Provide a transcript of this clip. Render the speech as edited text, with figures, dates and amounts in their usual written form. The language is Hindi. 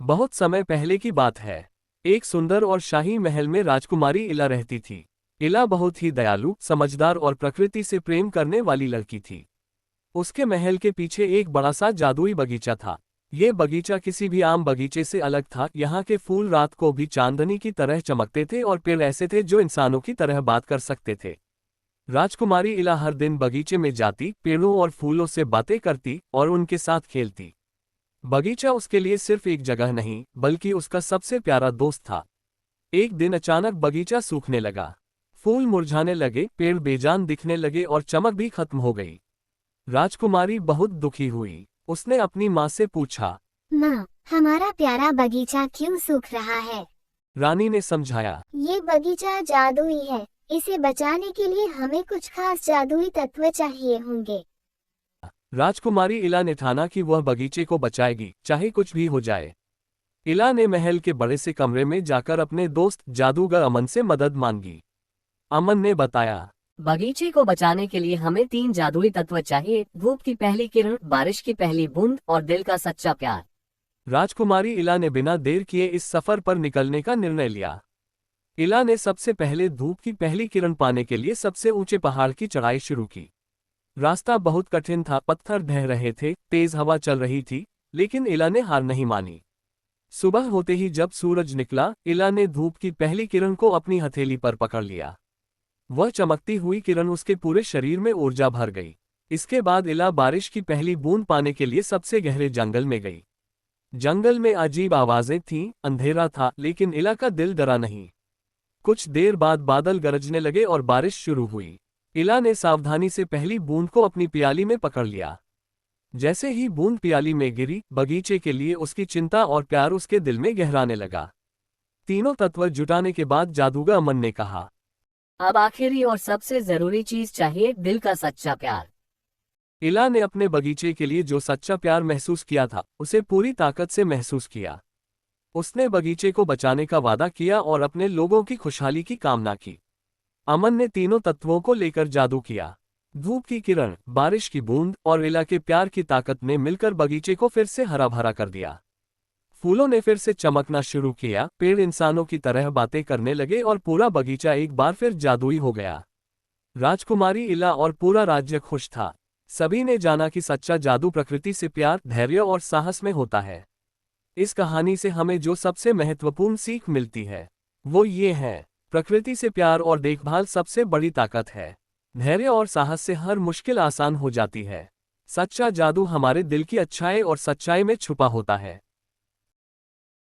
बहुत समय पहले की बात है। एक सुंदर और शाही महल में राजकुमारी इला रहती थी। इला बहुत ही दयालु, समझदार और प्रकृति से प्रेम करने वाली लड़की थी। उसके महल के पीछे एक बड़ा सा जादुई बगीचा था। ये बगीचा किसी भी आम बगीचे से अलग था। यहाँ के फूल रात को भी चांदनी की तरह चमकते थे और पेड़ ऐसे थे जो इंसानों की तरह बात कर सकते थे। राजकुमारी इला हर दिन बगीचे में जाती, पेड़ों और फूलों से बातें करती और उनके साथ खेलती। बगीचा उसके लिए सिर्फ एक जगह नहीं, बल्कि उसका सबसे प्यारा दोस्त था। एक दिन अचानक बगीचा सूखने लगा। फूल मुरझाने लगे, पेड़ बेजान दिखने लगे और चमक भी खत्म हो गई। राजकुमारी बहुत दुखी हुई। उसने अपनी माँ से पूछा, माँ, हमारा प्यारा बगीचा क्यों सूख रहा है? रानी ने समझाया। ये बगीचा जादुई है। इसे बचाने के लिए हमें कुछ खास जादुई तत्व चाहिए होंगे। राजकुमारी इला ने ठाना कि वह बगीचे को बचाएगी, चाहे कुछ भी हो जाए। इला ने महल के बड़े से कमरे में जाकर अपने दोस्त जादूगर अमन से मदद मांगी। अमन ने बताया, बगीचे को बचाने के लिए हमें 3 जादुई तत्व चाहिए: धूप की पहली किरण, बारिश की पहली बूंद और दिल का सच्चा प्यार। राजकुमारी इला ने बिना देर किए इस सफर पर निकलने का निर्णय लिया। इला ने सबसे पहले धूप की पहली किरण पाने के लिए सबसे ऊंचे पहाड़ की चढ़ाई शुरू की। रास्ता बहुत कठिन था, पत्थर ढह रहे थे, तेज हवा चल रही थी, लेकिन इला ने हार नहीं मानी। सुबह होते ही जब सूरज निकला, इला ने धूप की पहली किरण को अपनी हथेली पर पकड़ लिया। वह चमकती हुई किरण उसके पूरे शरीर में ऊर्जा भर गई। इसके बाद इला बारिश की पहली बूंद पाने के लिए सबसे गहरे जंगल में गई। जंगल में अजीब आवाजें थीं, अंधेरा था, लेकिन इला का दिल डरा नहीं। कुछ देर बाद बादल गरजने लगे और बारिश शुरू हुई। इला ने सावधानी से पहली बूंद को अपनी प्याली में पकड़ लिया। जैसे ही बूंद प्याली में गिरी, बगीचे के लिए उसकी चिंता और प्यार उसके दिल में गहराने लगा। तीनों तत्व जुटाने के बाद जादूगर अमन ने कहा, अब आखिरी और सबसे जरूरी चीज चाहिए: दिल का सच्चा प्यार। इला ने अपने बगीचे के लिए जो सच्चा प्यार महसूस किया था, उसे पूरी ताकत से महसूस किया। उसने बगीचे को बचाने का वादा किया और अपने लोगों की खुशहाली की कामना की। अमन ने तीनों तत्वों को लेकर जादू किया। धूप की किरण, बारिश की बूंद और इला के प्यार की ताकत ने मिलकर बगीचे को फिर से हरा भरा कर दिया। फूलों ने फिर से चमकना शुरू किया, पेड़ इंसानों की तरह बातें करने लगे और पूरा बगीचा एक बार फिर जादुई हो गया। राजकुमारी इला और पूरा राज्य खुश था। सभी ने जाना कि सच्चा जादू प्रकृति से प्यार, धैर्य और साहस में होता है। इस कहानी से हमें जो सबसे महत्वपूर्ण सीख मिलती है, वो ये है: प्रकृति से प्यार और देखभाल सबसे बड़ी ताकत है। धैर्य और साहस से हर मुश्किल आसान हो जाती है। सच्चा जादू हमारे दिल की अच्छाई और सच्चाई में छुपा होता है।